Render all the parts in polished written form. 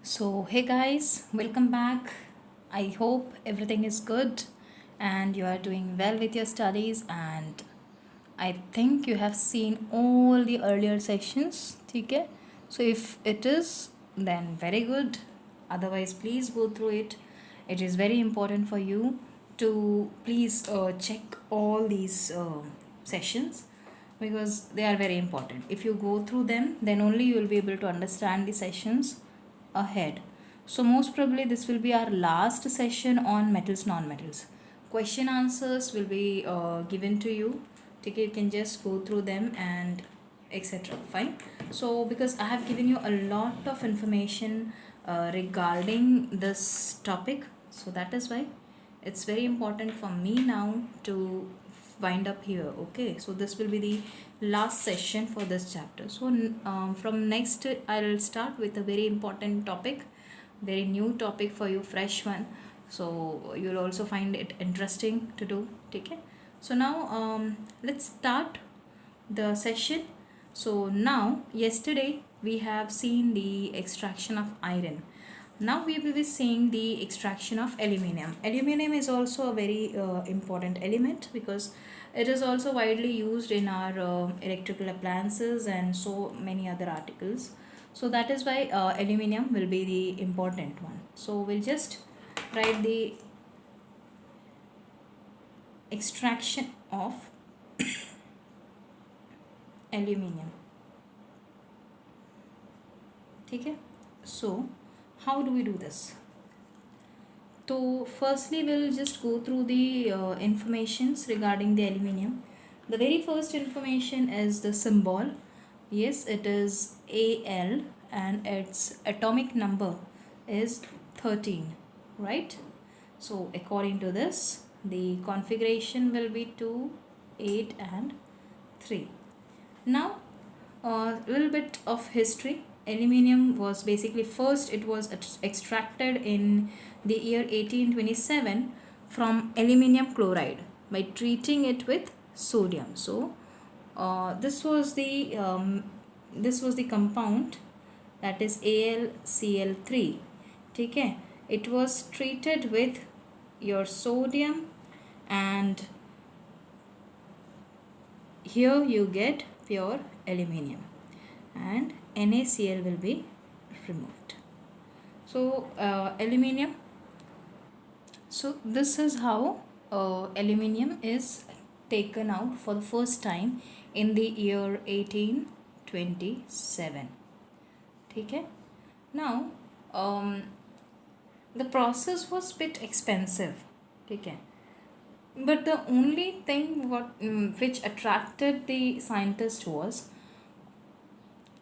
So, hey guys, welcome back. I hope everything is good and you are doing well with your studies. And I think you have seen all the earlier sessions. Okay? So, if it is, then very good. Otherwise, please go through it. It is very important for you to please check all these sessions because they are very important. If you go through them, then only you will be able to understand the sessions ahead. So most probably this will be our last session on metals non-metals. Question answers will be given to you. Okay, you can just go through them and etc. Fine. So because I have given you a lot of information regarding this topic, so that is why it's very important for me now to wind up here. Okay, so this will be the last session for this chapter. So from next I'll start with a very important topic, very new topic for you, fresh one, so you'll also find it interesting to do. Okay, so now let's start the session. So now yesterday we have seen the extraction of iron. Now we will be seeing the extraction of aluminium. Aluminium is also a very important element because it is also widely used in our electrical appliances and so many other articles. So that is why aluminium will be the important one. So we'll just write the extraction of aluminium. Okay, so how do we do this? So firstly we'll just go through the informations regarding the aluminium. The very first information is the symbol. Yes, it is Al and its atomic number is 13, right? So according to this, the configuration will be 2, 8 and 3. Now a little bit of history. Aluminium was basically first it was extracted in the year 1827 from aluminium chloride by treating it with sodium. So this was the compound, that is AlCl3. Okay, it was treated with your sodium and here you get pure aluminium and NaCl will be removed. So aluminium, so this is how aluminium is taken out for the first time in the year 1827. Okay, now the process was bit expensive. Okay, but the only thing which attracted the scientist was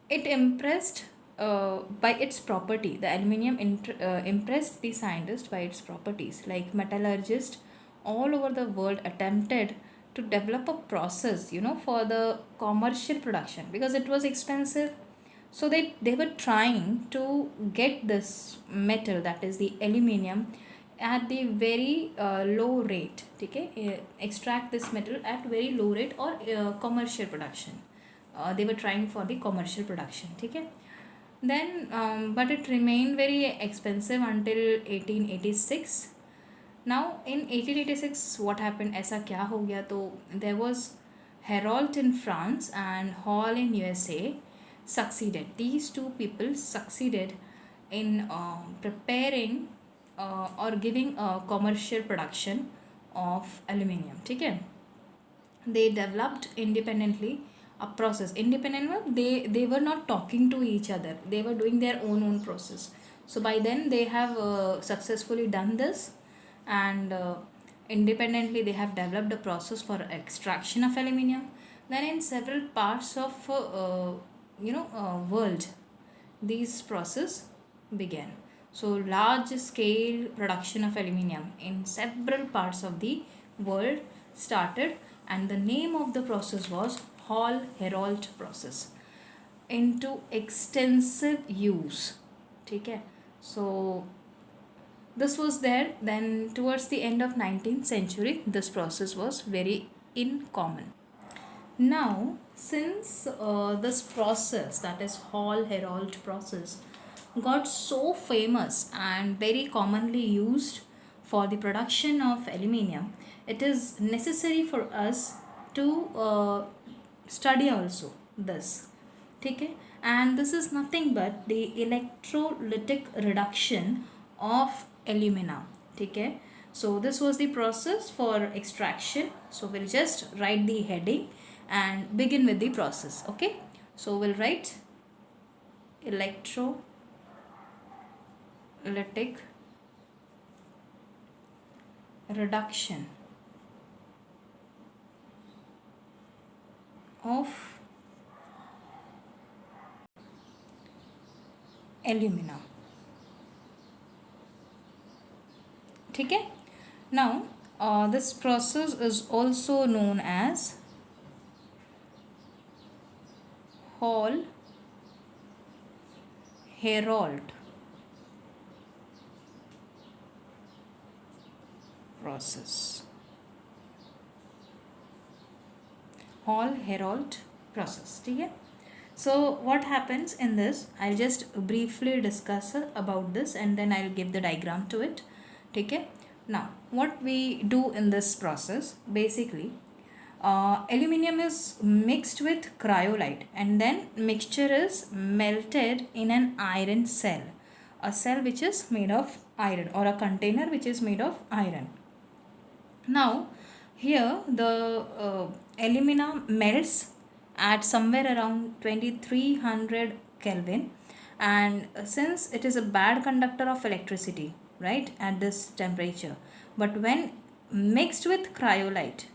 it impressed by its property. The aluminium impressed the scientist by its properties. Like metallurgists all over the world attempted to develop a process, for the commercial production because it was expensive. So they were trying to get this metal, that is the aluminium, at the very low rate. Okay, extract this metal at very low rate or commercial production. They were trying for the commercial production. Okay, then but it remained very expensive until 1886. Now in 1886 what happened, ऐसा क्या हो गया, तो there was Heroult in France and Hall in USA succeeded. These two people succeeded in preparing or giving a commercial production of aluminium. ठीक है, they developed independently a process. Independent, they were not talking to each other, they were doing their own process. So by then they have successfully done this and independently they have developed a process for extraction of aluminium. Then in several parts of world these process began. So large scale production of aluminium in several parts of the world started and the name of the process was Hall Heroult process, into extensive use. Okay, so this was there. Then towards the end of 19th century this process was very in common. Now since this process, that is Hall Heroult process, got so famous and very commonly used for the production of aluminium, it is necessary for us to study also this. ठीक है, and this is nothing but the electrolytic reduction of alumina. ठीक है, so this was the process for extraction. So we'll just write the heading and begin with the process. Okay, so we'll write electrolytic reduction of alumina. ठीक है, now this process is also known as Hall Heroult process. Hall Heroult process. ठीक है, so what happens in this, I'll just briefly discuss about this and then I'll give the diagram to it. ठीक है, now what we do in this process, basically aluminium is mixed with cryolite and then mixture is melted in an iron cell, a cell which is made of iron, or a container which is made of iron. Now here the alumina melts at somewhere around 2300 Kelvin, and since it is a bad conductor of electricity, right, at this temperature, but when mixed with cryolite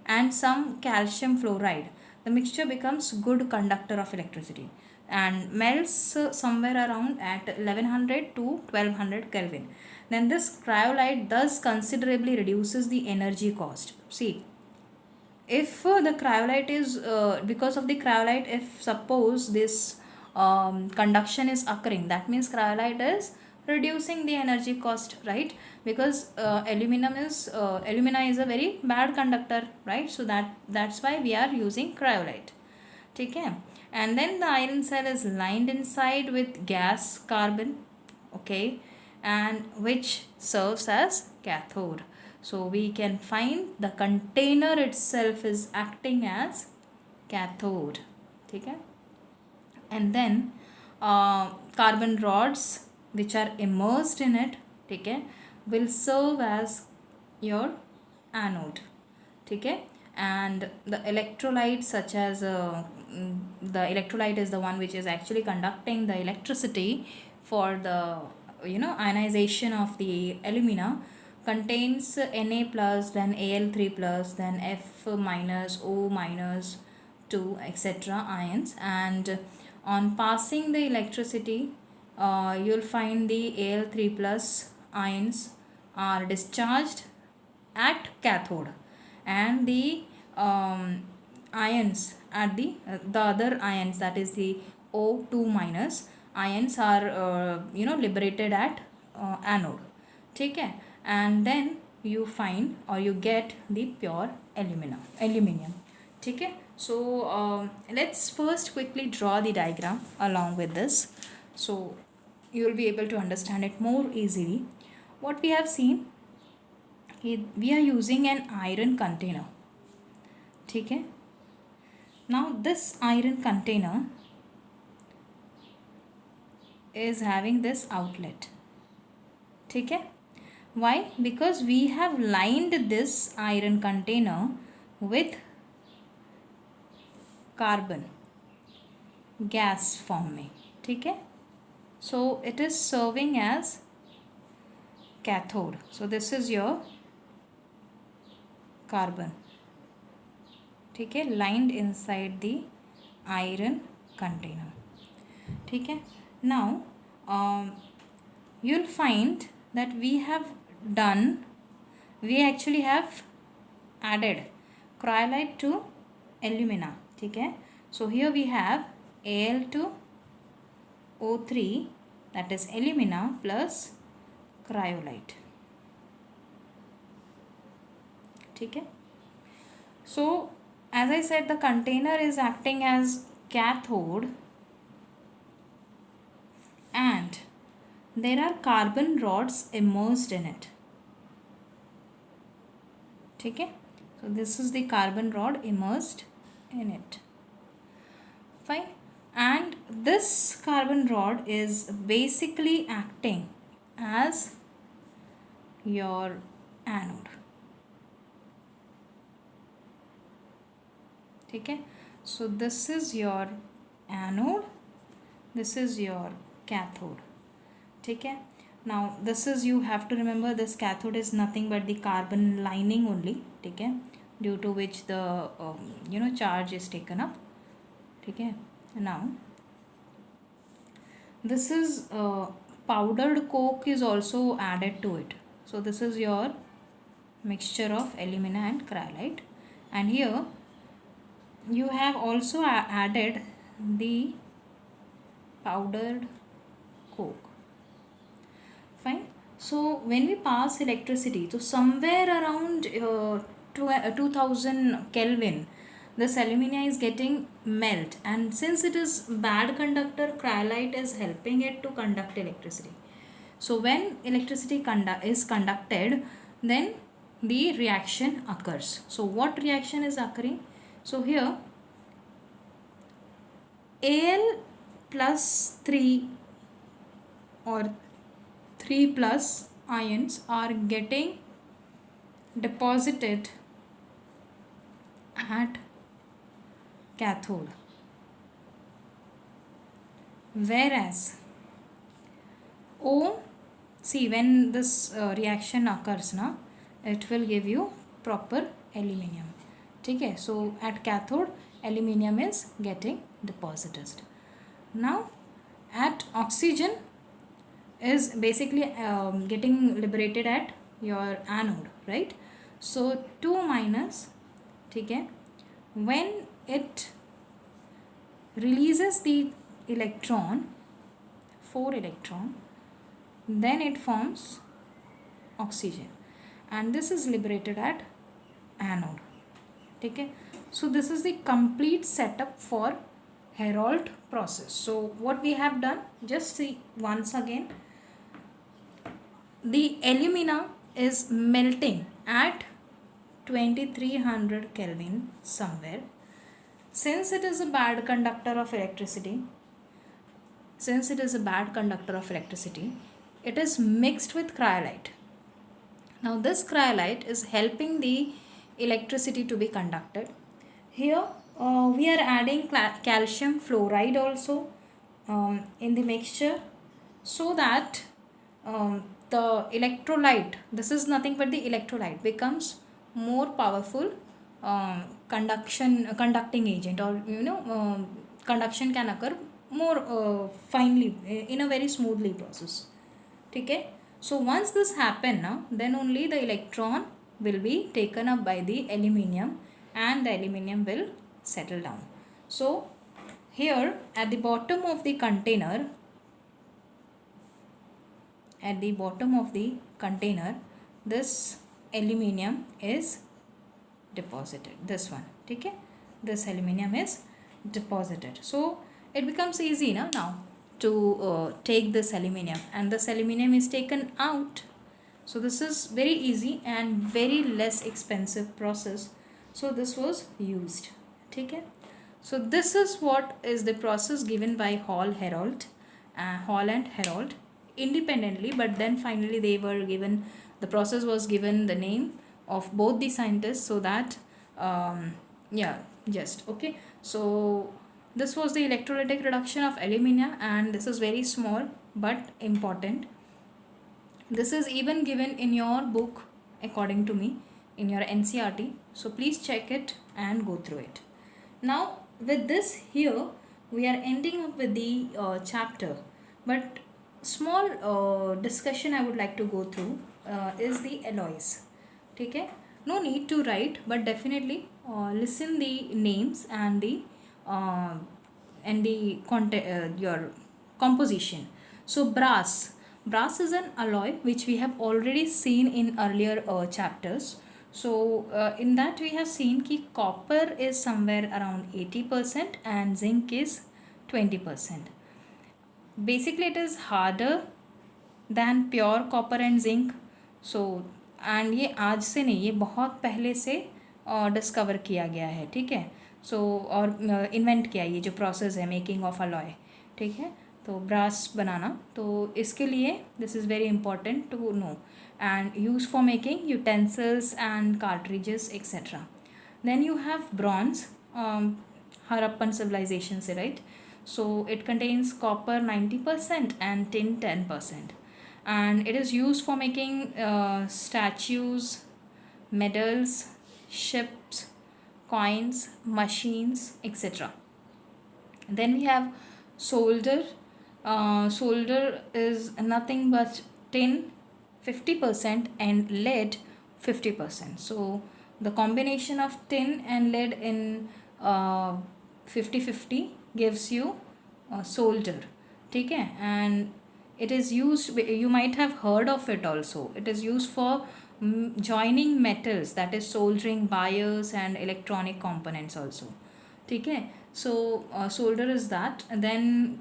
and some calcium fluoride, the mixture becomes good conductor of electricity and melts somewhere around at 1100 to 1200 Kelvin. Then this cryolite thus considerably reduces the energy cost. See, if the cryolite is because of the cryolite, if suppose this conduction is occurring, that means cryolite is reducing the energy cost, right? Because alumina is a very bad conductor, right? So that's why we are using cryolite. ठीक है, and then the iron cell is lined inside with gas carbon, okay, and which serves as cathode. So we can find the container itself is acting as cathode. ठीक है, and then carbon rods which are immersed in it, ठीक है, will serve as your anode. ठीक है, and the electrolyte such as the electrolyte is the one which is actually conducting the electricity for the ionization of the alumina, contains Na plus, then Al3 plus, then F minus, O minus 2, etc. ions, and on passing the electricity you'll find the Al3 plus ions are discharged at cathode, and the ions at the other ions, that is the O2 minus ions, are liberated at anode. ठीक है, and then you find or you get the pure aluminium. ठीक है, so let's first quickly draw the diagram along with this, so you will be able to understand it more easily. What we have seen, we are using an iron container. ठीक है, now this iron container is having this outlet. ठीक है, why? Because we have lined this iron container with carbon gas form में. ठीक है, so it is serving as cathode. So this is your carbon. ठीक है, lined inside the iron container. ठीक है, now you'll find that we actually have added cryolite to alumina. ठीक है, so here we have Al2O3, that is alumina plus cryolite. ठीक है, so as I said, the container is acting as cathode and there are carbon rods immersed in it. ठीक है, so this is the carbon rod immersed in it. Fine. And this carbon rod is basically acting as your anode. ठीक है, so this is your anode, this is your cathode. ठीक है, now this is, you have to remember, this cathode is nothing but the carbon lining only. ठीक है, due to which the charge is taken up. ठीक है, now this is powdered coke is also added to it. So this is your mixture of alumina and cryolite, and here you have also added the powdered coke. Fine. So when we pass electricity, so somewhere around 2000 Kelvin, this alumina is getting melt, and since it is bad conductor, cryolite is helping it to conduct electricity. So when electricity is conducted, then the reaction occurs. So what reaction is occurring? So here Al plus 3 or 3 plus ions are getting deposited at cathode, whereas O, see, when this reaction occurs now, it will give you proper aluminium. ठीक है, so at cathode aluminium is getting deposited. Now at oxygen is basically getting liberated at your anode, right? So 2 minus, ठीक है, when it releases the electron, 4 electron, then it forms oxygen, and this is liberated at anode. ठीक है, so this is the complete setup for Heroult process. So what we have done, just see once again, the alumina is melting at 2300 Kelvin somewhere. Since it is a bad conductor of electricity, it is mixed with cryolite. Now this cryolite is helping the electricity to be conducted. Here we are adding calcium fluoride also in the mixture, so that the electrolyte, this is nothing but the electrolyte, becomes more powerful conducting agent, or conduction can occur more finely in a very smoothly process. Okay, so once this happen now, then only the electron will be taken up by the aluminium, and the aluminium will settle down. So here at the bottom of the container, this aluminium is deposited, this one. Okay, this aluminium is deposited, so it becomes easy now to take this aluminium, and this aluminium is taken out. So this is very easy and very less expensive process, so this was used. Okay, so this is what is the process given by Hall and Heroult independently, but then finally they were given, the process was given the name of both the scientists, so that okay, so this was the electrolytic reduction of alumina, and this is very small but important. This is even given in your book, according to me, in your NCERT, so please check it and go through it. Now with this, here we are ending up with the chapter, but small discussion I would like to go through is the alloys. Okay, no need to write, but definitely listen the names and the your composition. So brass is an alloy which we have already seen in earlier chapters. So in that we have seen कि copper is somewhere around 80% and zinc is 20%. Basically it is harder than pure copper and zinc. So and ये आज से नहीं, ये बहुत पहले से discover किया गया है. ठीक है. सो और इन्वेंट किया ये जो प्रोसेस है मेकिंग ऑफ अलॉय. ठीक है. तो ब्रास बनाना, तो इसके लिए this is very important to know. And use for making utensils and cartridges etcetera. Then you have bronze. Harappan civilisation से, right. So it contains copper 90% and tin 10%, and it is used for making statues, medals, ships, coins, machines, etc. Then we have solder. Solder is nothing but tin 50% and lead 50%. So the combination of tin and lead in 50-50 gives you solder. ठीक है. And it is used, you might have heard of it also, it is used for joining metals, that is soldering wires and electronic components also. ठीक है. So solder is that. And then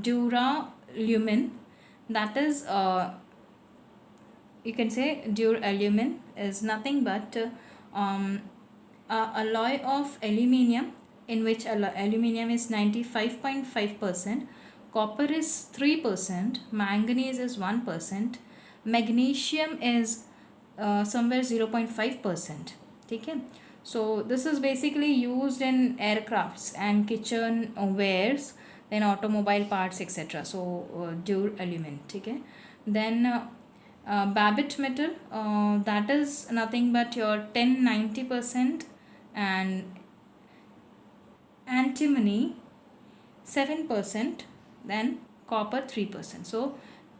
duralumin, that is you can say duralumin is nothing but a alloy of aluminium, in which aluminium is 95.5%, copper is 3%, manganese is 1%, magnesium is somewhere 0.5%. ठीक है. So this is basically used in aircrafts and kitchen wares, then automobile parts etc. So duralumin. ठीक है. Then Babbitt metal, that is nothing but your 10-90%, and antimony 7%, then copper 3%. So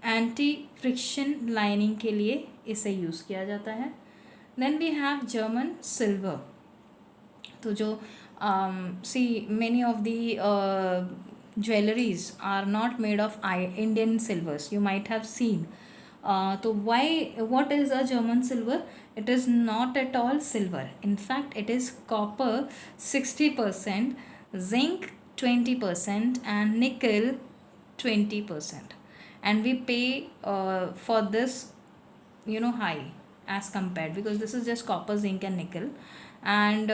anti friction lining के लिए इसे use किया जाता है. Then we have German silver. तो जो see many of the jewelleries are not made of Indian silvers, you might have seen. तो why, what is a German silver? It is not at all silver. In fact, it is copper 60%, zinc 20%, and nickel 20%. And we pay for this, high as compared, because this is just copper, zinc and nickel. And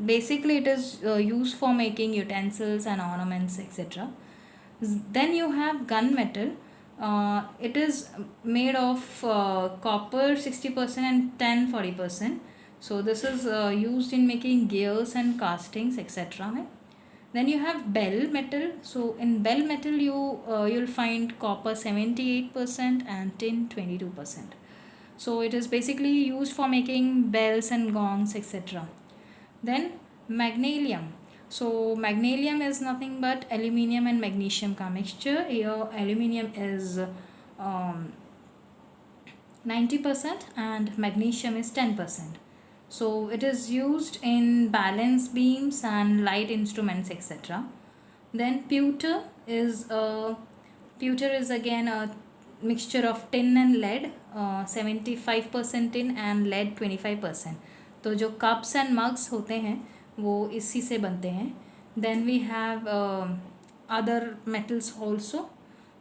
basically it is used for making utensils and ornaments etc. Then you have gunmetal. It is made of copper 60% and 10-40%. So this is used in making gears and castings etc. Then you have bell metal. So in bell metal you'll find copper 78% and tin 22%. So it is basically used for making bells and gongs etc. Then magnesium. So magnesium is nothing but aluminium and magnesium ka mixture. Here aluminium is 90% and magnesium is 10%. So it is used in balance beams and light instruments etc. Then pewter is again a mixture of tin and lead, 75% tin and lead 25%. तो जो cups and mugs होते हैं वो इसी से बनते हैं. Then we have other metals also.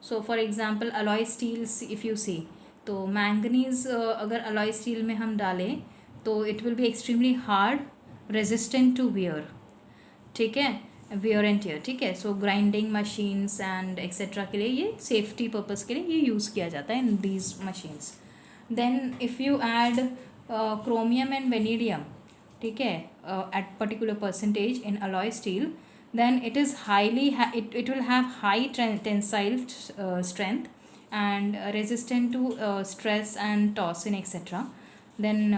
So for example alloy steels, if you see, तो manganese अगर alloy steel में हम डालें तो it will be extremely hard, resistant to wear. ठीक है. wear and tear. ठीक है. So grinding machines and etc के लिए ये safety purpose के लिए ये यूज़ किया जाता है in these machines. Then if you add chromium and vanadium, ठीक है, at particular percentage in alloy steel, then it is it will have high tensile strength and resistant to stress and torsion etc. Then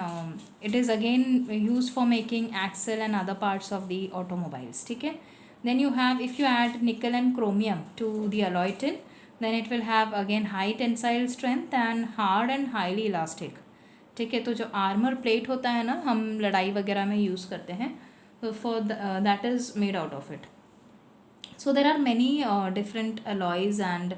it is again used for making axle and other parts of the automobiles. ठीक है. Then you have, if you add nickel and chromium to the alloy tin, then it will have again high tensile strength and hard and highly elastic. ठीक है. तो जो armour plate होता है ना, हम लड़ाई वगैरह में यूज़ करते हैं, तो for that is made out of it. So there are many different alloys and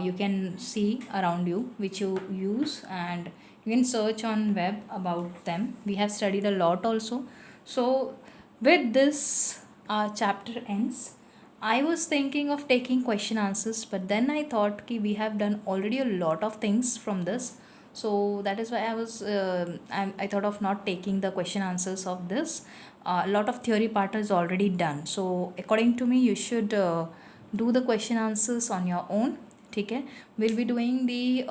you can see around you which you use, and you can search on web about them. We have studied a lot also. So with this our chapter ends. I was thinking of taking question answers, but then I thought ki we have done already a lot of things from this. So that is why I thought of not taking the question answers of this. A lot of theory part is already done. So according to me, you should do the question answers on your own. Okay, we'll be doing the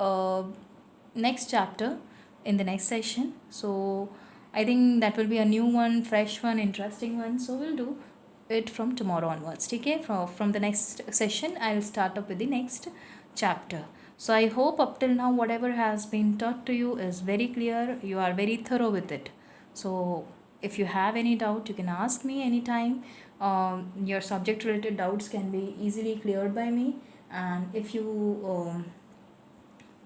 next chapter in the next session. So I think that will be a new one, fresh one, interesting one. So we'll do it from tomorrow onwards. Okay, from the next session, I'll start up with the next chapter. So I hope up till now, whatever has been taught to you is very clear. You are very thorough with it. So if you have any doubt, you can ask me anytime. Your subject related doubts can be easily cleared by me. And if you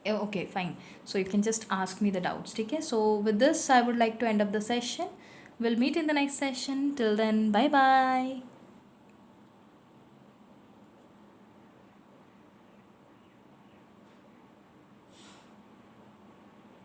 okay, fine. So you can just ask me the doubts. Okay. So with this, I would like to end up the session. We'll meet in the next session. Till then, bye bye.